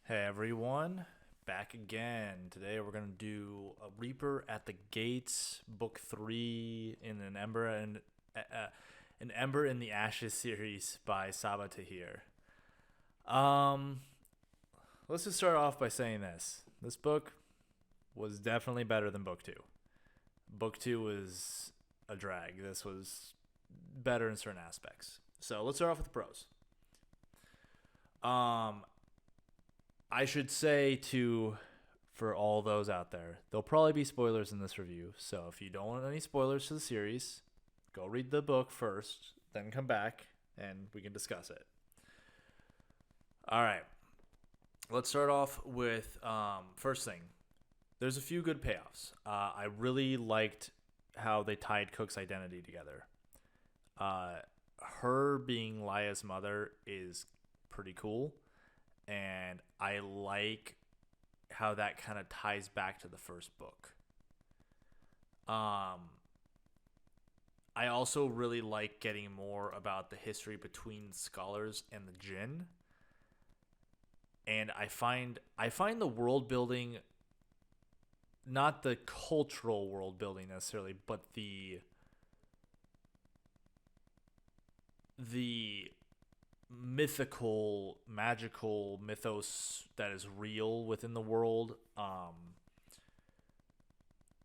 Hey everyone, back again. Today we're gonna do a Reaper at the Gates, Book Three in An Ember in the Ashes series by Sabaa Tahir. Um, let's just start off by saying this: this book was definitely better than Book Two. Book Two was a drag. This was better in certain aspects. So let's start off with the pros. Um, I should say to for all those out there, there'll probably be spoilers in this review. So if you don't want any spoilers to the series, go read the book first, then come back and we can discuss it. All right, let's start off with first thing. There's a few good payoffs. I really liked how they tied Cook's identity together. Uh, Her being Laya's mother is pretty cool, and I like how that kind of ties back to the first book. Um, I also really like getting more about the history between scholars and the Jinn, and I find the world building, not the cultural world building necessarily, but the mythical, magical mythos that is real within the world,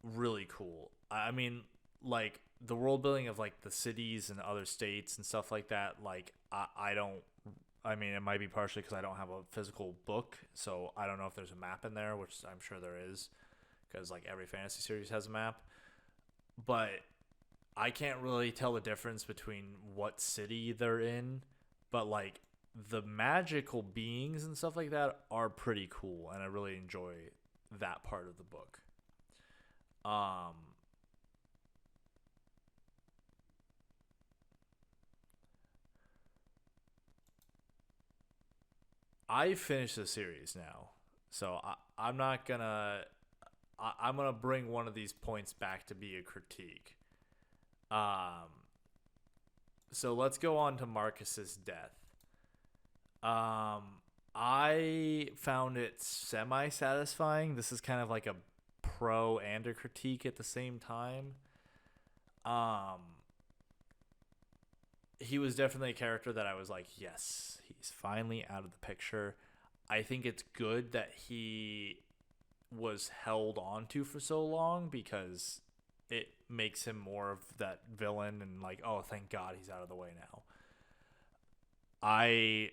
really cool. I mean, like the world building of like the cities and other states and stuff like that. Like I don't. I mean, it might be partially because I don't have a physical book, so I don't know if there's a map in there, which I'm sure there is, because like every fantasy series has a map. But I can't really tell the difference between what city they're in, but like the magical beings and stuff like that are pretty cool, and I really enjoy that part of the book. Um, I finished the series now, so I'm not gonna. I'm gonna bring one of these points back to be a critique. Um, so let's go on to Marcus's death. Um, I found it semi satisfying. This is kind of like a pro and a critique at the same time. Um, he was definitely a character that I was like, yes, he's finally out of the picture. I think it's good that he was held onto for so long because it makes him more of that villain and like, oh, thank God he's out of the way now. I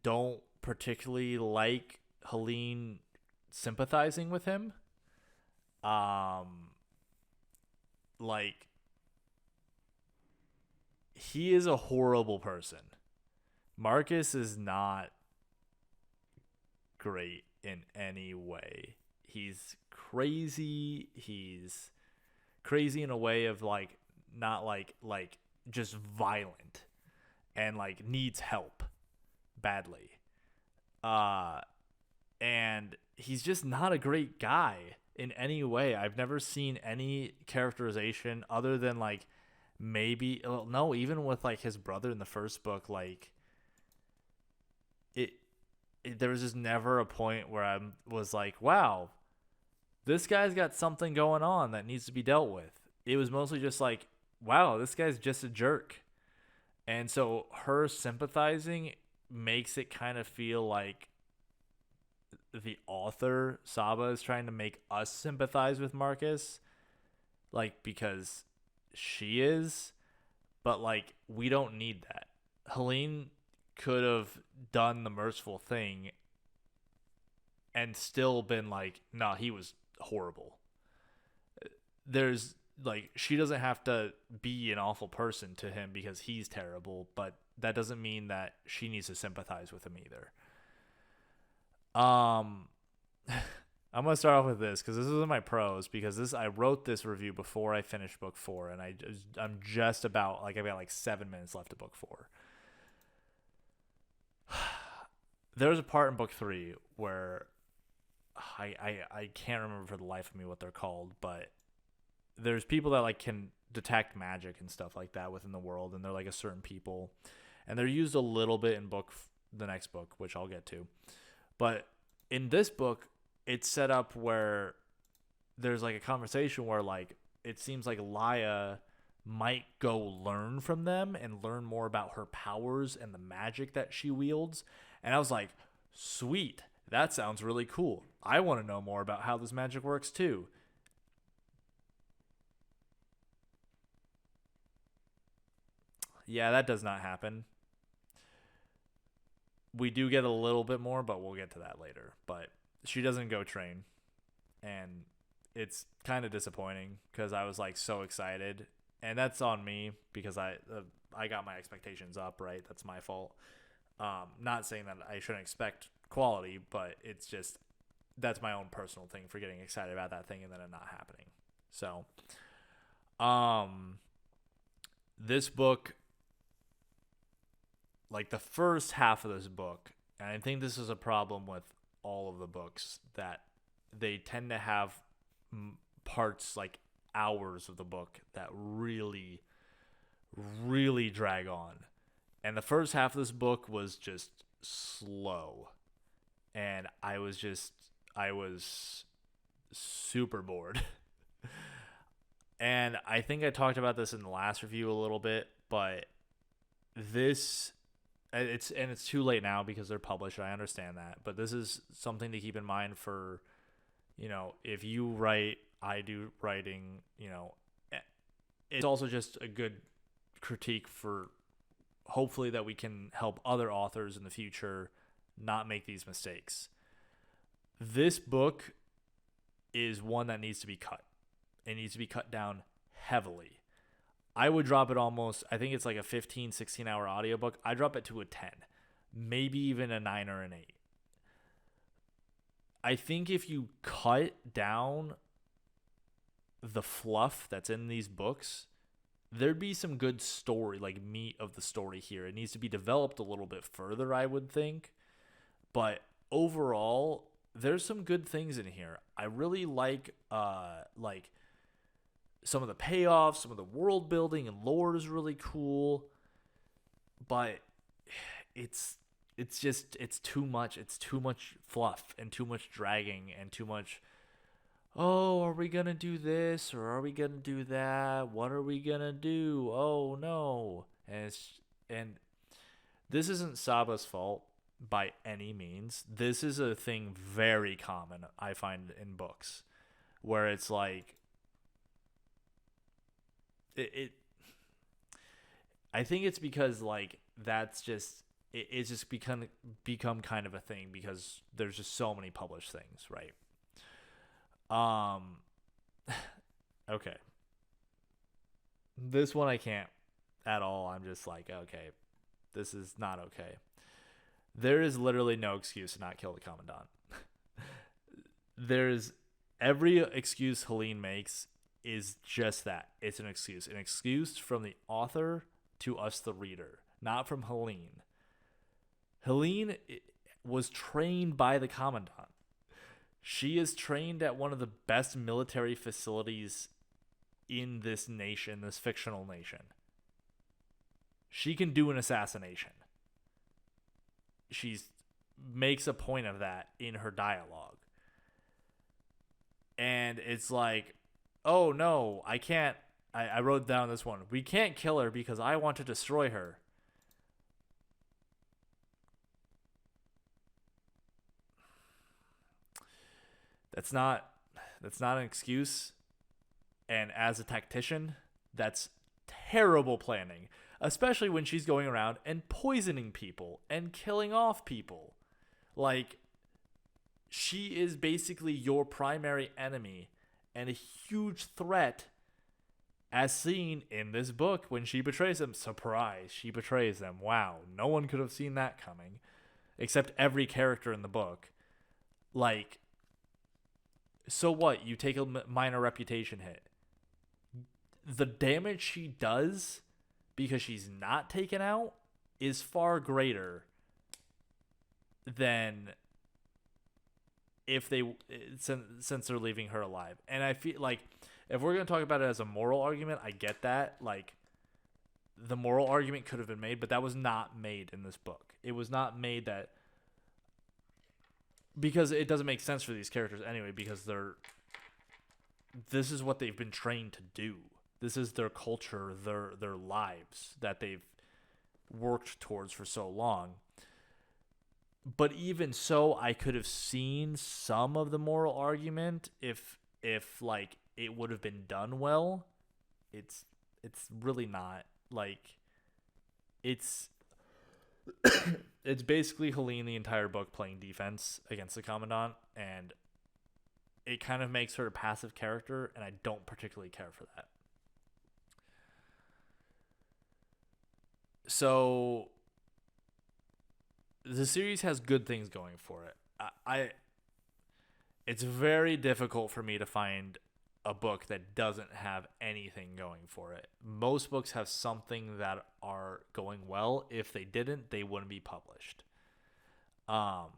don't particularly like Helene sympathizing with him. Um, like he is a horrible person. Marcus is not great in any way. He's crazy. He's crazy in a way of like not like just violent and like needs help badly. Uh and he's just not a great guy in any way. I've never seen any characterization other than like maybe well, no, even with like his brother in the first book, like it, there was just never a point where I was like, wow, this guy's got something going on that needs to be dealt with. It was mostly just like, wow, this guy's just a jerk. And so her sympathizing makes it kind of feel like the author Saba is trying to make us sympathize with Marcus, like because she is, but like we don't need that. Helene could have done the merciful thing and still been like, nah, he was horrible. There's like she doesn't have to be an awful person to him because he's terrible, but that doesn't mean that she needs to sympathize with him either. Um, I'm gonna start off with this because this is my pros because this I wrote this review before I finished book four, and I'm just about like I've got like 7 minutes left of book four. There's a part in book three where I can't remember for the life of me what they're called, but there's people that like can detect magic and stuff like that within the world, and they're like a certain people, and they're used a little bit in book the next book, which I'll get to. But in this book, it's set up where there's like a conversation where like it seems like Laya might go learn from them and learn more about her powers and the magic that she wields. And I was like, sweet, that sounds really cool. I want to know more about how this magic works too. Yeah, that does not happen. We do get a little bit more, but we'll get to that later. But she doesn't go train, and it's kind of disappointing because I was like so excited, and that's on me because I got my expectations up. Right, that's my fault. Not saying that I shouldn't expect quality, but it's just that's my own personal thing for getting excited about that thing and then it not happening. So, um, this book, like the first half of this book, and I think this is a problem with all of the books that they tend to have parts like hours of the book that really, really drag on. And the first half of this book was just slow. And I was super bored. And I think I talked about this in the last review a little bit, but this it's too late now because they're published. I understand that, but this is something to keep in mind for, if you write, I do writing, it's also just a good critique for hopefully that we can help other authors in the future not make these mistakes. This book is one that needs to be cut. It needs to be cut down heavily. I would drop it almost, I think it's like a 15, 16-hour audiobook. I drop it to a 10, maybe even a 9 or an 8. I think if you cut down the fluff that's in these books, there'd be some good story, like meat of the story here. It needs to be developed a little bit further, I would think. But overall, there's some good things in here. I really like some of the payoffs, some of the world building and lore is really cool. But it's too much. It's too much fluff and too much dragging and too much. Oh, are we going to do this or are we going to do that? What are we going to do? Oh, no. And this isn't Sabaa's fault by any means. This is a thing very common, I find, in books, where it's like, I think it's because, like, that's just, it's just become kind of a thing because there's just so many published things, right? Okay. This one I can't at all. I'm just like, okay, this is not okay. There is literally no excuse to not kill the Commandant. There's every excuse Helene makes is just that. It's an excuse. An excuse from the author to us, the reader, not from Helene. Helene was trained by the Commandant. She is trained at one of the best military facilities in this nation, this fictional nation. She can do an assassination. She makes a point of that in her dialogue. And it's like, oh no, I can't. I wrote down this one. We can't kill her because I want to destroy her. That's not an excuse. And as a tactician, that's terrible planning, especially when she's going around and poisoning people and killing off people. Like, she is basically your primary enemy and a huge threat, as seen in this book when she betrays them. Surprise, she betrays them. Wow, no one could have seen that coming, except every character in the book. Like, so what? You take a minor reputation hit. The damage she does because she's not taken out is far greater than if they since they're leaving her alive. And I feel like if we're going to talk about it as a moral argument, I get that. Like, the moral argument could have been made, but that was not made in this book. It was not made that because it doesn't make sense for these characters anyway, because this is what they've been trained to do. This is their culture, their lives that they've worked towards for so long. But even so, I could have seen some of the moral argument if like it would have been done well. It's really not. Like, it's it's basically Helene the entire book playing defense against the Commandant, and it kind of makes her a passive character, and I don't particularly care for that. So the series has good things going for it. It's very difficult for me to find a book that doesn't have anything going for it. Most books have something that are going well. If they didn't, they wouldn't be published. That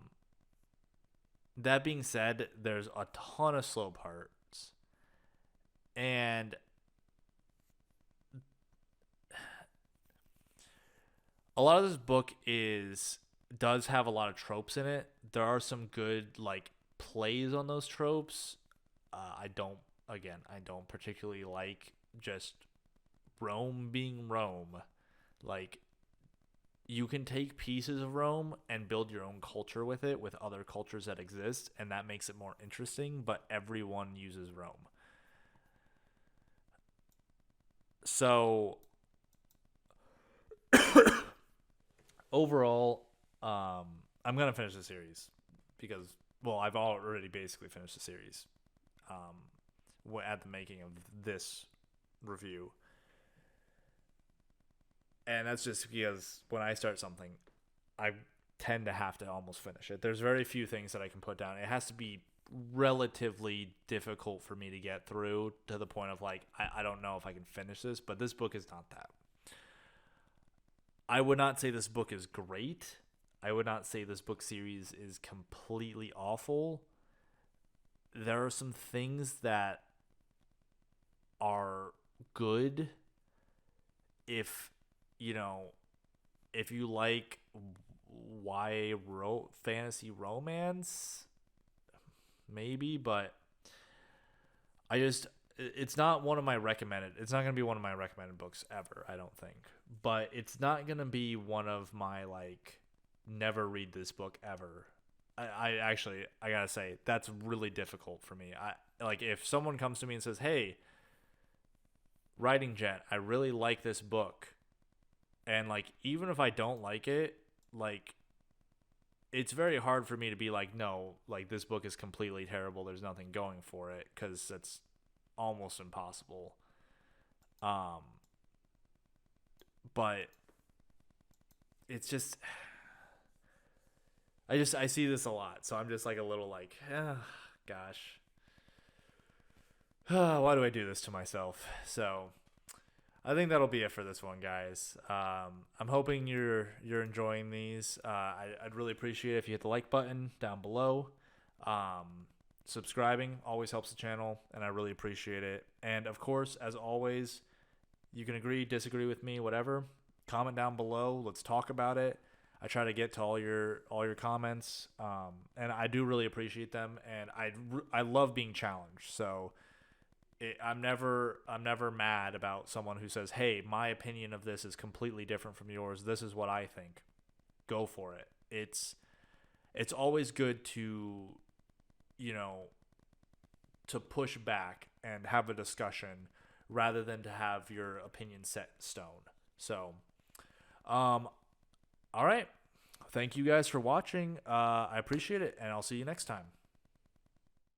being said, there's a ton of slow parts. And a lot of this book does have a lot of tropes in it. There are some good like plays on those tropes. I don't particularly like just Rome being Rome. Like, you can take pieces of Rome and build your own culture with it, with other cultures that exist, and that makes it more interesting, but everyone uses Rome. So overall, I'm gonna finish the series because, well, I've already basically finished the series at the making of this review, and that's just because when I start something, I tend to have to almost finish it. There's very few things that I can put down. It has to be relatively difficult for me to get through to the point of like, I don't know if I can finish this, but this book is not that. I would not say this book is great. I would not say this book series is completely awful. There are some things that are good if you like fantasy romance, maybe, but it's not one of my recommended. It's not going to be one of my recommended books ever, I don't think. But it's not going to be one of my like never read this book ever. I actually, I got to say, that's really difficult for me. Like, if someone comes to me and says, "Hey, Writing Gent, I really like this book." And like, even if I don't like it, like, it's very hard for me to be like, "No, like, this book is completely terrible. There's nothing going for it," cuz that's almost impossible. But it's just, I see this a lot, so I'm just like a little like, gosh, why do I do this to myself? So I think that'll be it for this one, guys. I'm hoping you're enjoying these. I'd really appreciate it if you hit the like button down below. Subscribing always helps the channel, and I really appreciate it. And of course, as always, you can agree, disagree with me, whatever. Comment down below. Let's talk about it. I try to get to all your comments, and I do really appreciate them. And I love being challenged. So I'm never mad about someone who says, "Hey, my opinion of this is completely different from yours. This is what I think." Go for it. It's always good to to push back and have a discussion rather than to have your opinion set in stone. So, all right. Thank you guys for watching. I appreciate it, and I'll see you next time.